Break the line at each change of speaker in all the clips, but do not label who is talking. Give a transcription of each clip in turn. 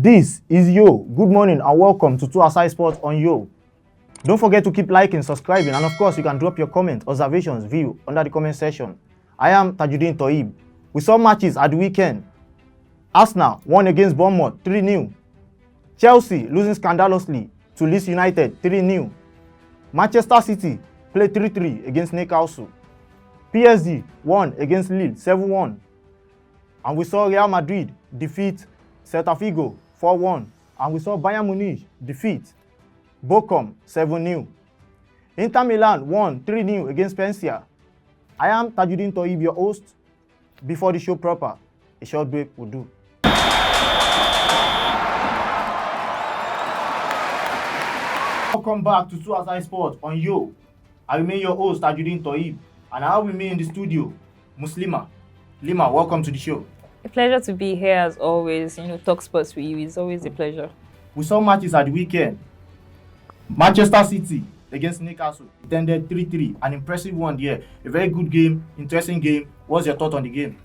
This is Yo. Good morning and welcome to 2ASIDE Sports on Yo. Don't forget to keep liking, subscribing, and of course you can drop your comments, observations, view under the comment section. I am Tajudeen Toib. We saw matches at the weekend. Arsenal won against Bournemouth 3-0. Chelsea losing scandalously to Leeds United 3-0. Manchester City played 3-3 against Newcastle. PSG won against Lille 7-1. And we saw Real Madrid defeat Celta Vigo 4-1. And we saw Bayern Munich defeat Bochum 7-0. Inter Milan won 3-0 against Spezia. I am Tajudeen Toib, your host. Before the show proper, a short break will do. Welcome back to 2ASIDE Sports on Yo. I remain your host, Tajudeen Toib, and I will remain in the studio, Muslima. Lima, welcome to the show.
A pleasure to be here as always. Talk sports with you is always a pleasure. We
saw matches at the weekend. Manchester City against Newcastle. It ended 3-3. An impressive one there. A very good game, interesting game. What's your thought on the game?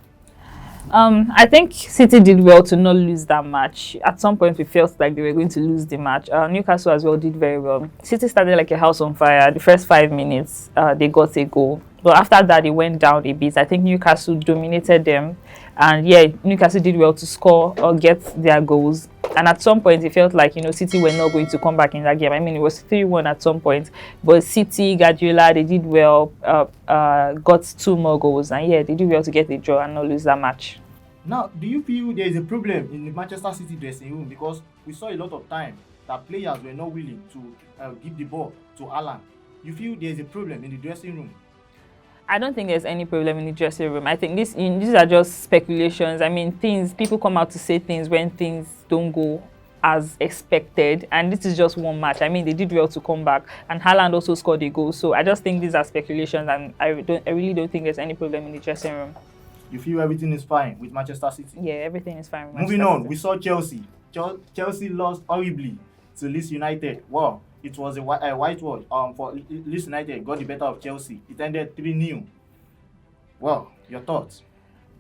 I think City did well to not lose that match. At some point, we felt like they were going to lose the match. Newcastle as well did very well. City started like a house on fire. The first 5 minutes, they got a goal. But after that, it went down a bit. I think Newcastle dominated them. And yeah, Newcastle did well to score or get their goals. And at some point, it felt like, City were not going to come back in that game. I mean, it was 3-1 at some point. But City, Guardiola, they did well, got 2 more goals. And yeah, they did well to get a draw and not lose that match.
Now, do you feel there is a problem in the Manchester City dressing room? Because we saw a lot of time that players were not willing to give the ball to Alan. You feel there is a problem in the dressing room?
I don't think there's any problem in the dressing room. I think these are just speculations. I mean, people come out to say things when things don't go as expected, and this is just one match. I mean, they did well to come back, and Haaland also scored a goal. So I just think these are speculations, and I really don't think there's any problem in the dressing room.
You feel everything is fine with Manchester City?
Yeah, everything is fine with
Moving on, we saw Chelsea. Chelsea lost horribly to Leeds United. Wow. It was a whitewash for Leeds United. Got the better of Chelsea. It ended 3-0. Well, your thoughts?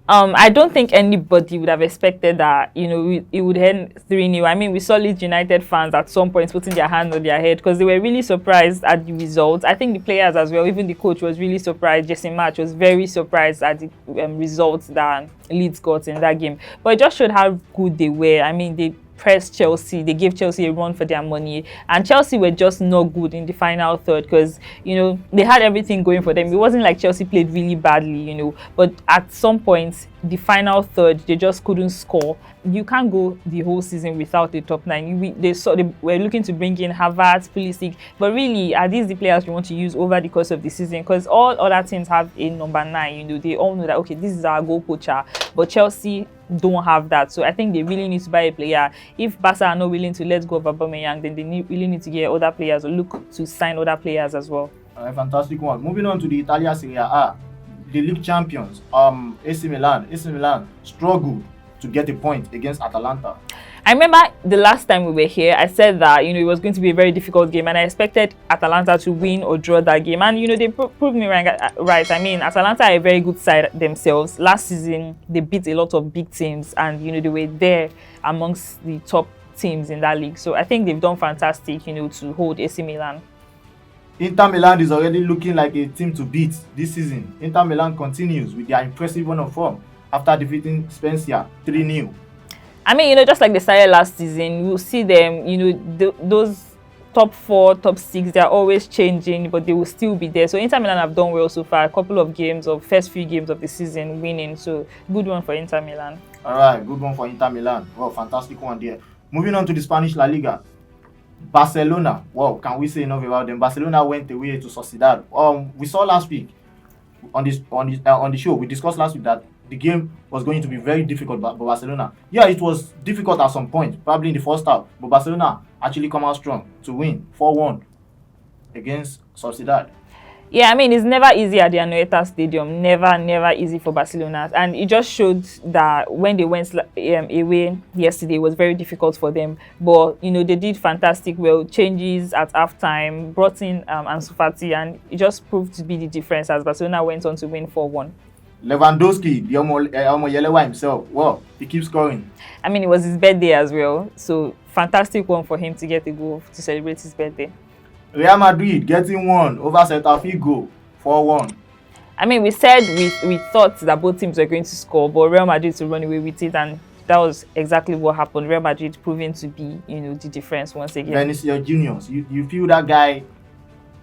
I don't think anybody would have expected that, it would end 3-0. I mean, we saw Leeds United fans at some point putting their hand on their head because they were really surprised at the results. I think the players as well, even the coach was really surprised. Jesse March was very surprised at the results that Leeds got in that game. But it just showed how good they were. I mean, they pressed Chelsea. They gave Chelsea a run for their money, and Chelsea were just not good in the final third because they had everything going for them. It wasn't like Chelsea played really badly, but at some point the final third they just couldn't score. You can't go the whole season without a top 9. They were looking to bring in Havertz, Pulisic, but really are these the players you want to use over the course of the season? Because all other teams have a number 9. They all know that okay, this is our goal poacher, but Chelsea don't have that. So I think they really need to buy a player. If Barca are not willing to let go of Aubameyang, then they really need to get other players or look to sign other players as well.
Fantastic one. Moving on to the Italian Serie A, the league champions, AC Milan struggled to get a point against Atalanta.
I remember the last time we were here, I said that it was going to be a very difficult game, and I expected Atalanta to win or draw that game. And they proved me right. I mean, Atalanta are a very good side themselves. Last season, they beat a lot of big teams, and they were there amongst the top teams in that league. So I think they've done fantastic, to hold AC Milan.
Inter Milan is already looking like a team to beat this season. Inter Milan continues with their impressive run of form after defeating Spezia 3-0.
I mean, just like they started last season, we'll see them, those top 4, top 6, they're always changing, but they will still be there. So Inter Milan have done well so far. A couple of games first few games of the season winning. So good one for Inter Milan.
All right, good one for Inter Milan. Well, fantastic one there. Moving on to the Spanish La Liga. Barcelona. Well, can we say enough about them? Barcelona went away to Sociedad. We saw last week on the show. We discussed last week that the game was going to be very difficult for Barcelona. Yeah, it was difficult at some point, probably in the first half. But Barcelona actually come out strong to win 4-1 against Sociedad.
Yeah, I mean, it's never easy at the Anoeta Stadium. Never easy for Barcelona. And it just showed that when they went away yesterday, it was very difficult for them. But, they did fantastic well. Changes at halftime, brought in Ansu Fati, and it just proved to be the difference as Barcelona went on to win 4-1.
Lewandowski, the Omo Yelewa himself, well, he keeps scoring.
I mean, it was his birthday as well, so fantastic one for him to get a goal to celebrate his birthday.
Real Madrid getting one over Celta Vigo, 4-1.
I mean, we said we thought that both teams were going to score, but Real Madrid to run away with it, and that was exactly what happened. Real Madrid proving to be, the difference once again.
Vinicius Juniors, you feel that guy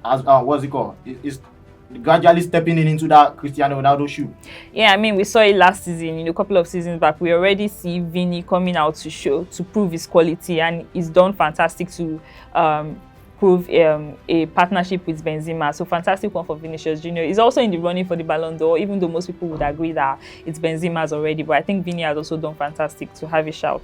as what's it called? Is gradually stepping into that Cristiano Ronaldo shoe.
Yeah, I mean, we saw it last season, a couple of seasons back. We already see Vini coming out to prove his quality, and he's done fantastic to prove a partnership with Benzema. So fantastic one for Vinicius Junior. He's also in the running for the Ballon d'Or, even though most people would agree that it's Benzema's already. But I think Vini has also done fantastic to have a shout.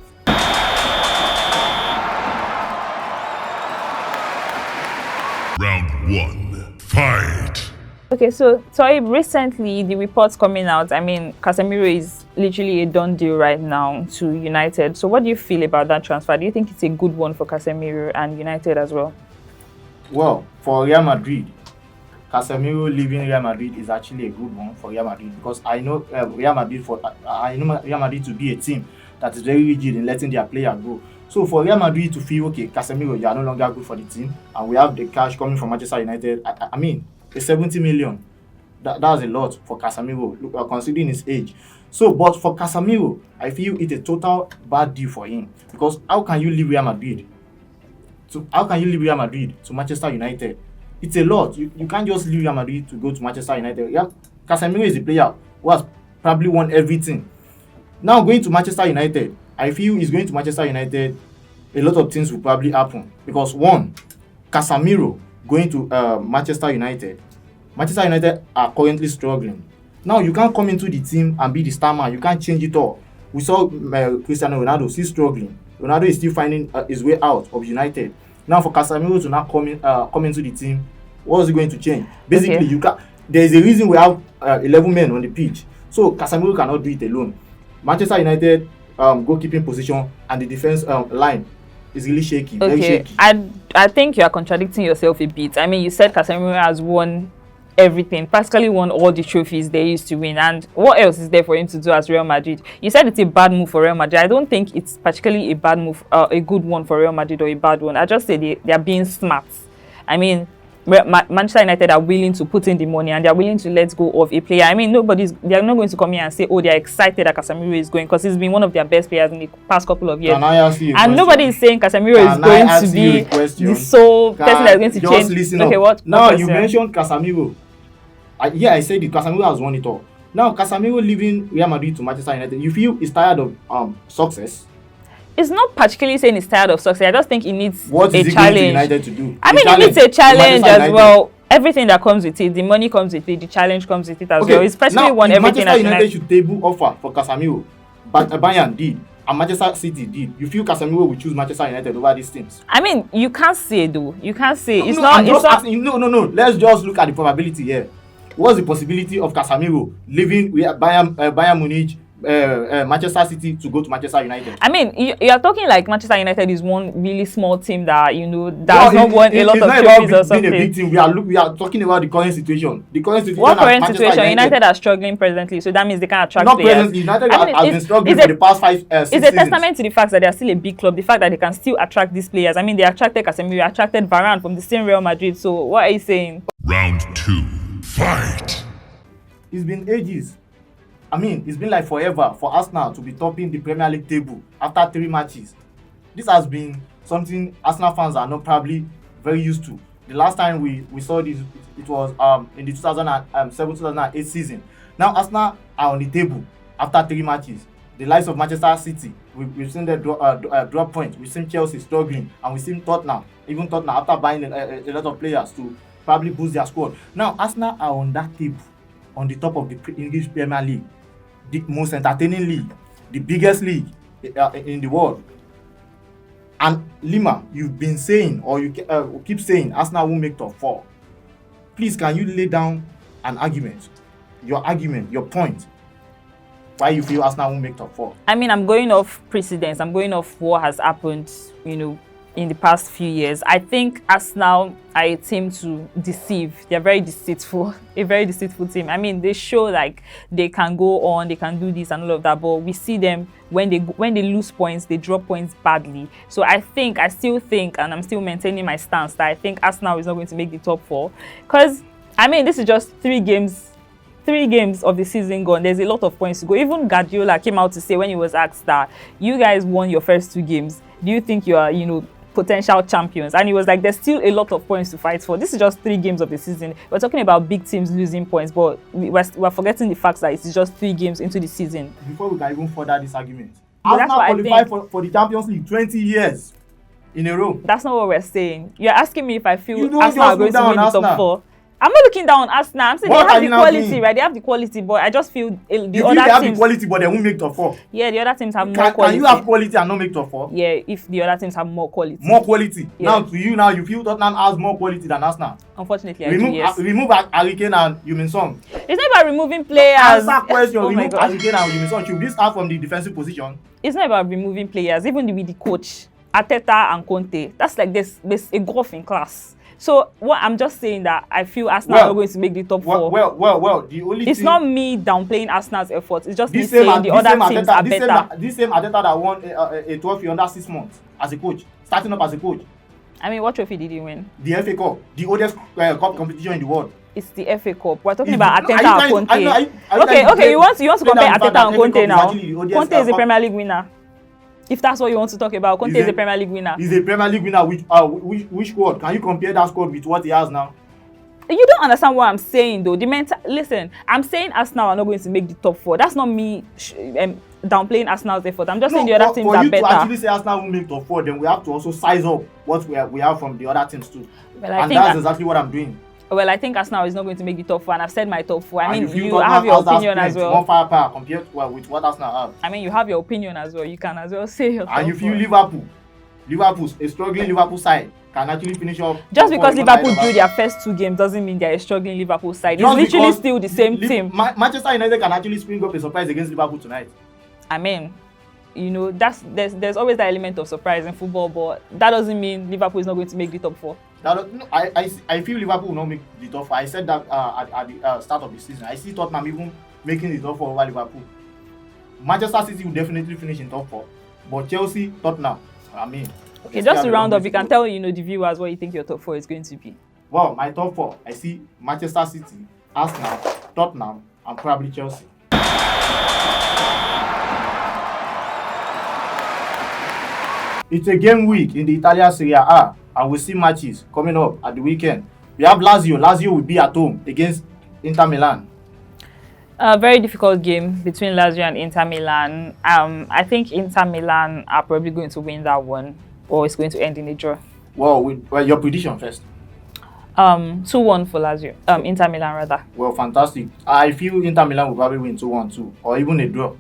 Round 1, fight!
Okay, so Toy, recently the reports coming out, I mean, Casemiro is literally a done deal right now to United. So what do you feel about that transfer? Do you think it's a good one for Casemiro and United as well?
Well, for Real Madrid, Casemiro leaving Real Madrid is actually a good one for Real Madrid, because I know Real Madrid to be a team that is very rigid in letting their player go. So for Real Madrid to feel, okay, Casemiro, you are no longer good for the team, and we have the cash coming from Manchester United, I mean, the 70 million, that's a lot for Casemiro, considering his age. So, but for Casemiro, I feel it's a total bad deal for him, because how can you leave Real Madrid to Manchester United? It's a lot. You can't just leave Real Madrid to go to Manchester United. Yeah, Casemiro is a player who has probably won everything. Now going to Manchester United, I feel he's going to Manchester United, a lot of things will probably happen, because one, Casemiro going to Manchester United are currently struggling. Now you can't come into the team and be the star man. You can't change it all. We saw Cristiano Ronaldo still struggling. Ronaldo is still finding his way out of United. Now for Casemiro to now come into the team, what is it going to change? Basically, there is a reason we have 11 men on the pitch. So Casemiro cannot do it alone. Manchester United goalkeeping position and the defense line is really shaky, very shaky.
I think you are contradicting yourself a bit. I mean, you said Casemiro has won everything, practically won all the trophies they used to win, and what else is there for him to do as Real Madrid? You said it's a bad move for Real Madrid. I don't think it's particularly a bad move, a good one for Real Madrid or a bad one. I just say they are being smart. I mean, Manchester United are willing to put in the money, and they are willing to let go of a player. I mean, they are not going to come here and say, oh, they are excited that Casemiro is going, because he's been one of their best players in the past couple of years.
Can I ask you a question?
Nobody is saying Casemiro is going to be the sole person that is going to change.
Listen
okay,
up.
what?
Now you mentioned Casemiro. I said it. Casemiro has won it all. Now Casemiro leaving Real Madrid to Manchester United, you feel he's tired of success?
It's not particularly saying he's tired of success. I just think he needs
what is
a
he
challenge.
Going to United to do?
I mean, he needs a challenge as well. Everything that comes with it, the money comes with it, the challenge comes with it as well. He's personally won everything.
Manchester United should table offer for Casemiro, but Bayern did, and Manchester City did. You feel Casemiro will choose Manchester United over these teams? I
mean, you can't say though. You can't say it's
no,
not.
I'm just asking, no. Let's just look at the probability here. What's the possibility of Casemiro leaving Bayern Munich, Manchester City to go to Manchester United? I
mean, you are talking like Manchester United is one really small team that does not won a lot of trophies or something.
Being a big team. We are talking about the current situation.
What current situation? United are struggling presently, so that means they can attract players.
Presently, United has been struggling for the past 5 seasons.
It's a testament to the fact that they are still a big club. The fact that they can still attract these players. I mean, they attracted Casemiro, attracted Varane from the same Real Madrid. So what are you saying?
Round 2, fight!
It's been ages. I mean, it's been like forever for Arsenal to be topping the Premier League table after 3 matches. This has been something Arsenal fans are not probably very used to. The last time we saw this, it was in the 2007-2008 season. Now Arsenal are on the table after 3 matches. The likes of Manchester City, we've seen them drop points. We've seen Chelsea struggling, and we've seen Tottenham after buying a lot of players to probably boost their squad. Now Arsenal are on that table, on the top of the English Premier League, the most entertaining league, the biggest league in the world. And Lima, you've been saying, or you keep saying, Arsenal will make top 4. Please, can you lay down an argument, your point, why you feel Arsenal will make top 4?
I mean, I'm going off precedence. I'm going off what has happened, in the past few years. I think Arsenal are a team to deceive. They're very deceitful, a very deceitful team. I mean, they show like they can go on, they can do this and all of that, but we see them when they lose points, they drop points badly. So I still think, and I'm still maintaining my stance that I think Arsenal is not going to make the top 4, because I mean, this is just 3 games of the season gone. There's a lot of points to go. Even Guardiola came out to say when he was asked that, you guys won your first 2 games. Do you think you are, potential champions? And he was like, there's still a lot of points to fight for. This is just 3 games of the season. We're talking about big teams losing points, but we're forgetting the fact that it's just 3 games into the season.
Before we can even further this argument,
But
Arsenal qualified for the Champions League 20 years in a row.
That's not what we're saying. You're asking me if I feel
You don't
Arsenal are going
just
to win the
look down
top
on
4. I'm not looking down on Arsenal. I'm saying
What
they
are
have
you
the
now
quality,
doing?
right? They have the quality, but I just feel the
You feel
other
they have
teams.
the quality, but they won't make top 4.
Yeah, the other teams have more quality.
Can you have quality and not make top 4?
Yeah, if the other teams have more quality.
More quality.
Yeah.
Now you feel Tottenham has more quality than Arsenal.
Unfortunately, I do, yes.
Remove Harry Kane and Heung-min Son.
It's not about removing players.
Answer question.
Oh my
Remove
God.
Harry Kane and Heung-min Son. Should this start from the defensive position?
It's not about removing players. Even with the coach, Arteta and Conte, that's like there's a gulf in class. So what I'm just saying that I feel Arsenal are not going to make the top 4.
Well. The only
It's
thing,
not me downplaying Arsenal's efforts. It's just me
this same
saying the other teams are better.
This same Arteta that won a trophy under 6 months as a coach, starting up as a coach.
I mean, what trophy did he win?
The FA Cup, the oldest cup competition in the world.
It's the FA Cup. We're talking
Is
about
it-
Arteta and Conte. Okay. You want to compare Arteta and Conte now? Conte is a Premier League winner. If that's what you want to talk about, Conte is a Premier League winner.
He's a Premier League winner. Which squad? Can you compare that squad with what he has now?
You don't understand what I'm saying, though. Listen, I'm saying Arsenal are not going to make the top 4. That's not me downplaying Arsenal's effort. I'm just saying the other teams are better.
For you to actually say Arsenal will make top 4, then we have to also size up what we have from the other teams too.
Well,
and that's exactly what I'm doing.
Well, I think Arsenal is not going to make the top 4, and I've said my top 4. I
And
mean,
you
you have your opinion as well.
More firepower compared with what Arsenal have.
I mean, you have your opinion as well. You can as well say your top
And you feel
4.
Liverpool, a struggling Liverpool side can actually finish off.
Just because Liverpool drew their first 2 games doesn't mean they're a struggling Liverpool side. It's literally still the same team.
Manchester United can actually spring up a surprise against Liverpool tonight.
I mean, there's always that element of surprise in football, but that doesn't mean Liverpool is not going to make the top 4.
I feel Liverpool will not make the top 4. I said that at the start of the season. I see Tottenham even making the top 4 over Liverpool. Manchester City will definitely finish in top 4, but Chelsea, Tottenham, I mean.
Okay, just to round up, you can tell the viewers what you think your top 4 is going to be.
Well, my top 4, I see Manchester City, Arsenal, Tottenham, and probably Chelsea. It's a game week in the Italian Serie A, and we see matches coming up at the weekend. We have Lazio. Lazio will be at home against Inter Milan.
A very difficult game between Lazio and Inter Milan. I think Inter Milan are probably going to win that one, or it's going to end in a draw.
Well, your prediction first.
2-1 for Lazio. Inter Milan rather.
Well, fantastic. I feel Inter Milan will probably win 2-1 too, or even a draw.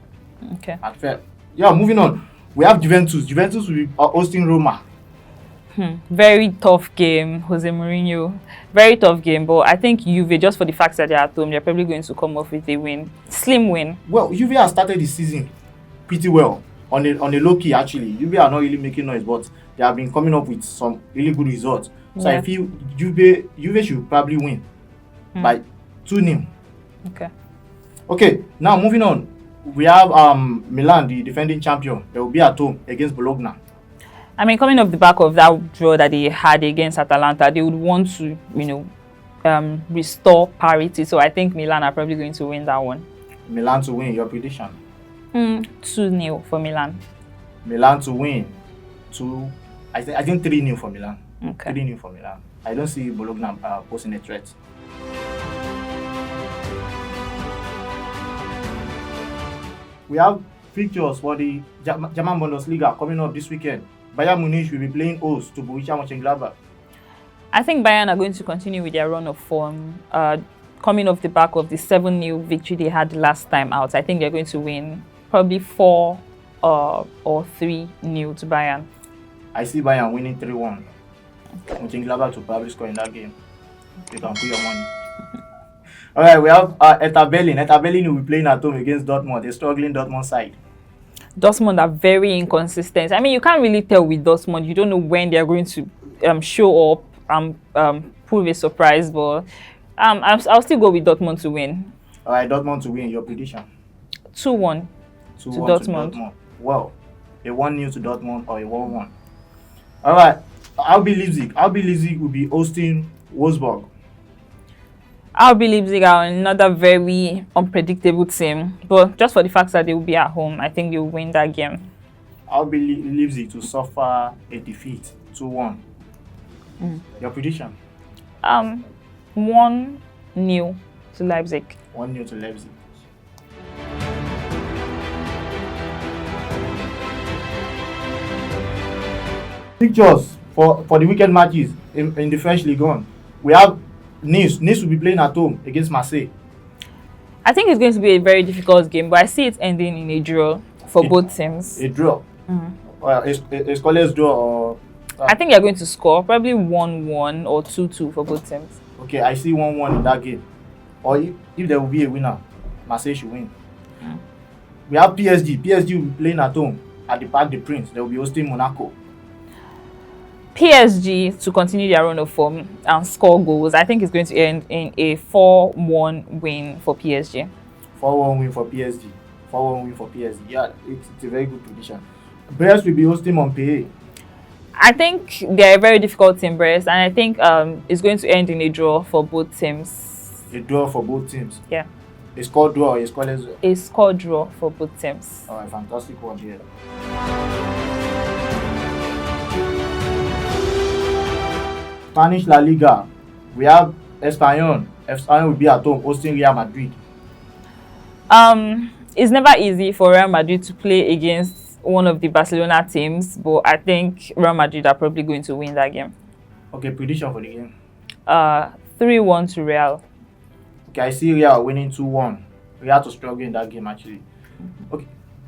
Okay.
At fair. Yeah, moving on. We have Juventus. Juventus will be hosting Roma.
Very tough game, Jose Mourinho. Very tough game, but I think Juve, just for the fact that they're at home, they're probably going to come off with a win. Slim win.
Well, Juve has started the season pretty well. On a low key, actually. Juve are not really making noise, but they have been coming up with some really good results. So
Yeah.
I feel Juve should probably win by 2-0.
Okay.
Okay, now moving on. We have Milan, the defending champion. They will be at home against Bologna.
I mean, coming off the back of that draw that they had against Atalanta, they would want to, restore parity. So I think Milan are probably going to win that one.
Milan to win. Your prediction?
2-0 for Milan.
Milan to win. I think 3-0 for Milan.
Okay.
3-0 for Milan. I don't see Bologna posing a threat. We have fixtures for the German Bundesliga coming up this weekend. Bayern Munich will be playing host to Borussia Mönchengladbach.
I think Bayern are going to continue with their run of form, coming off the back of the 7-0 victory they had last time out. I think they're going to win probably 4 or 3-0 to Bayern.
I see Bayern winning 3-1. Mönchengladbach will probably score in that game. You can put your money. Alright, we have Hertha Berlin. Hertha Berlin will be playing at home against Dortmund, a struggling Dortmund side.
Dortmund are very inconsistent. I mean, you can't really tell with Dortmund. You don't know when they're going to show up and prove a surprise. But I'll still go with Dortmund to win.
All right, Dortmund to win. Your prediction?
2-1 to
2-1
Dortmund.
to Dortmund. Well, a 1-0 to Dortmund or a 1-1. All right, RB Leipzig will be hosting Wolfsburg.
RB Leipzig are another very unpredictable team, but just for the fact that they will be at home, I think they will win that game.
RB Leipzig to suffer a defeat, 2-1. Your prediction?
1-0 to Leipzig.
1-0 to Leipzig. Pictures for the weekend matches in the French Ligue 1. We have Nice. Nice will be playing at home against Marseille.
I think it's going to be a very difficult game, but I see it ending in a draw for both teams.
A draw? A scoreless draw or...
I think they're going to score probably 1-1 or 2-2 for both teams.
Okay, I see 1-1 in that game. Or if there will be a winner, Marseille should win. We have PSG. PSG will be playing at home at the Parc des Princes. They will be hosting Monaco.
PSG to continue their run of form and score goals. I think it's going to end in a 4-1 win for PSG.
4-1 win for PSG. 4-1 win for PSG. Yeah, it's a very good prediction. Brest will be hosting Montpellier.
I think they're a very difficult team, Brest, and I think it's going to end in a draw for both teams.
A draw for both teams?
Yeah.
A score draw or a scoreless draw?
A score draw for both teams.
Alright, fantastic one here. Spanish La Liga. We have Espanyol. Espanyol will be at home hosting Real Madrid.
It's never easy for Real Madrid to play against one of the Barcelona teams, but I think Real Madrid are probably going to win that game.
Okay, prediction for the game?
3-1 to Real.
Okay, I see Real winning 2-1. Real to struggle in that game actually.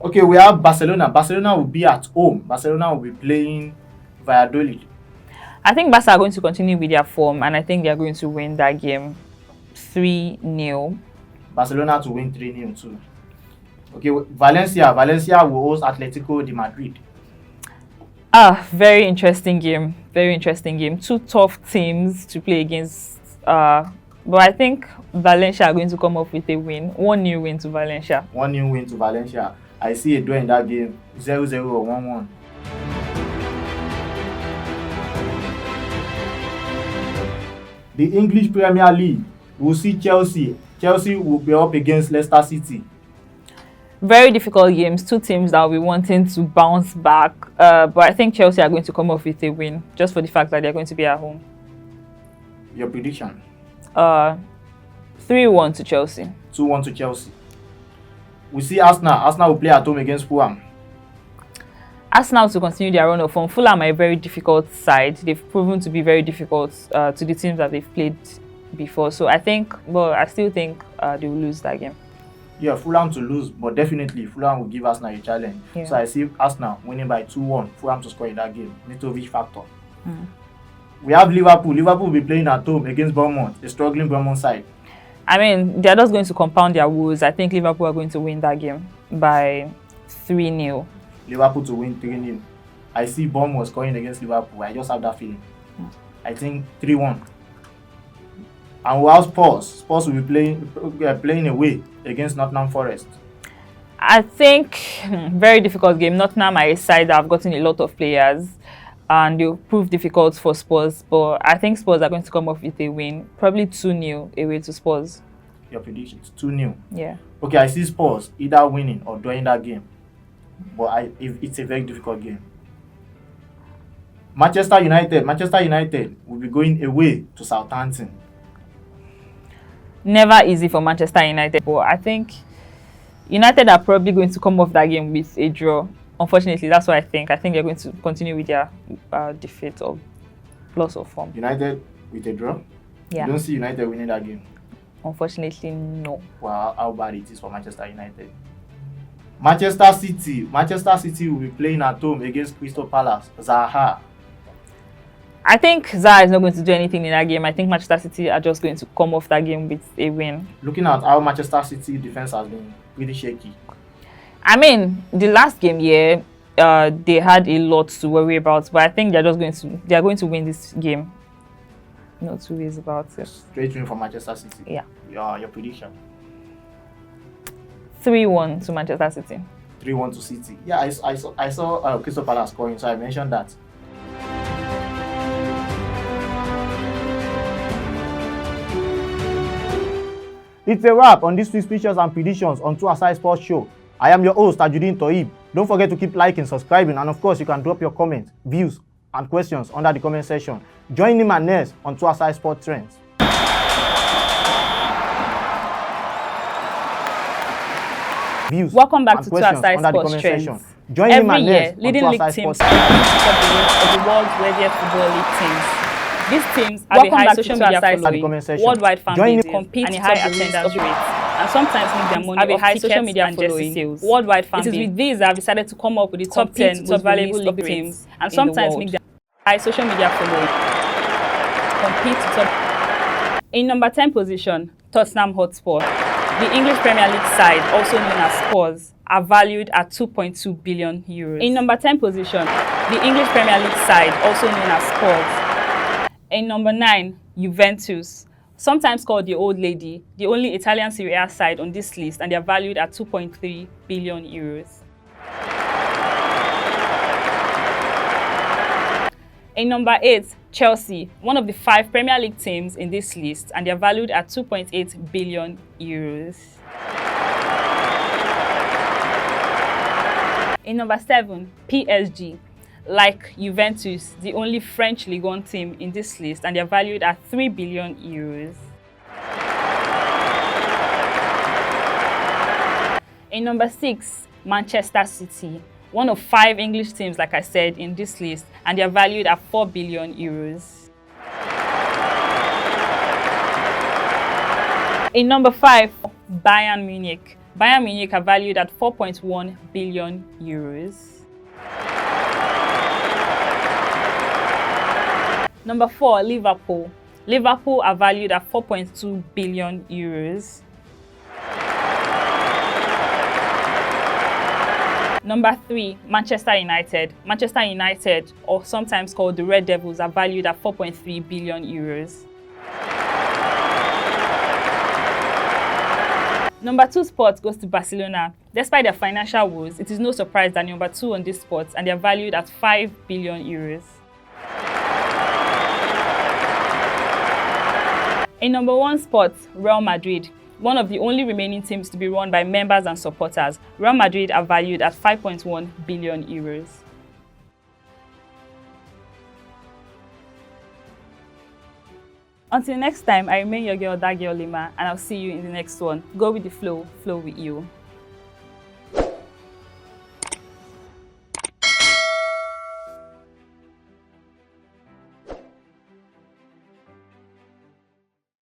Okay, we have Barcelona. Barcelona will be at home. Barcelona will be playing Valladolid.
I think Barca are going to continue with their form, and I think they are going to win that game 3-0.
Barcelona to win 3-0 too. Okay, Valencia will host Atletico de Madrid.
Very interesting game. Very interesting game. Two tough teams to play against. But I think Valencia are going to come up with a win. 1-0 win to Valencia.
1-0 win to Valencia. I see a draw in that game. 0-0 or 1-1. The English Premier League will see Chelsea. Chelsea will be up against Leicester City.
Very difficult games. Two teams that will be wanting to bounce back. But I think Chelsea are going to come off with a win just for the fact that they're going to be at home.
Your prediction?
3-1 to Chelsea.
2-1 to Chelsea. We see Arsenal. Arsenal will play at home against Fulham.
Arsenal to continue their run of form. Fulham are a very difficult side. They've proven to be very difficult to the teams that they've played before. So I still think they will lose that game.
Yeah, Fulham to lose, but definitely Fulham will give Arsenal a challenge. Yeah. So I see Arsenal winning by 2-1. Fulham to score in that game. Mitrovic factor. We have Liverpool. Liverpool will be playing at home against Bournemouth, a struggling Bournemouth side.
I mean, they're just going to compound their woes. I think Liverpool are going to win that game by 3-0.
Liverpool to win 3-0. I see Bournemouth scoring against Liverpool. I just have that feeling. I think 3-1. And we have Spurs. Spurs will be playing away against Nottingham Forest.
I think very difficult game. Nottingham are a side that have gotten a lot of players, and they'll prove difficult for Spurs. But I think Spurs are going to come off with a win, probably 2-0 away to Spurs.
Your prediction is 2-0.
Yeah.
Okay, I see Spurs either winning or drawing that game. But it's a very difficult game. Manchester United will be going away to Southampton.
Never easy for Manchester United, but I think United are probably going to come off that game with a draw. Unfortunately, that's what I think. I think they're going to continue with their defeat or loss of form.
United with a draw?
Yeah.
You don't see United winning that game?
Unfortunately, no.
Wow, how bad it is for Manchester United. Manchester City will be playing at home against Crystal Palace. Zaha.
I think Zaha is not going to do anything in that game. I think Manchester City are just going to come off that game with a win.
Looking at how Manchester City defense has been pretty shaky.
I mean, the last game, yeah, they had a lot to worry about, but I think they are going to win this game. No two ways about it.
Straight win for Manchester City.
Yeah.
Your prediction?
3-1 to Manchester City.
3-1 to City. Yeah, I saw Crystal Palace scoring, so I mentioned that. It's a wrap on this week's pictures and predictions on 2ASIDE Sports Show. I am your host, Tajudeen Toib. Don't forget to keep liking, subscribing, and of course, you can drop your comments, views, and questions under the comment section. Join him and Ness on 2ASIDE Sports Trends. Views
Welcome back
and
to
questions
2ASIDE
under the
Sports
comment
Trends.
section. Join him
Every
and
year,
Ness on
leading league
2ASIDE
teams
Sports
compete
Trends.
for the world's wealthiest football league teams. These teams have
Welcome
a high
back to
social
2ASIDE
media
Sports
following,
comment section.
worldwide fan
Join
bases,
him-
compete and a high attendance rate, and sometimes make their money
have a
off
high
tickets
social media
and jersey
following,
sales. Worldwide fan
It is
base.
with
these I've decided to come up with the top 10 most valuable league teams, and sometimes make their high social media following, compete to top. In number 10 position, Tottenham Hotspur. The English Premier League side, also known as Spurs, are valued at 2.2 billion euros. In number 10 position, the English Premier League side, also known as Spurs. In number 9, Juventus, sometimes called the Old Lady, the only Italian Serie A side on this list, and they are valued at 2.3 billion euros. In number 8, Chelsea, one of the 5 Premier League teams in this list, and they are valued at 2.8 billion euros. In number 7, PSG, like Juventus, the only French Ligue 1 team in this list, and they are valued at 3 billion euros. In number 6, Manchester City, one of 5 English teams, like I said, in this list, and they are valued at 4 billion euros. In number 5, Bayern Munich. Bayern Munich are valued at 4.1 billion euros. Number 4, Liverpool. Liverpool are valued at 4.2 billion euros. Number 3, Manchester United. Manchester United, or sometimes called the Red Devils, are valued at 4.3 billion euros. Number 2 spot goes to Barcelona. Despite their financial woes, it is no surprise that number 2 on this spot, and they are valued at 5 billion euros. In number 1 spot, Real Madrid. One of the only remaining teams to be run by members and supporters, Real Madrid are valued at 5.1 billion euros. Until next time, I remain your girl, that girl Lima, and I'll see you in the next one. Go with the flow, flow with you.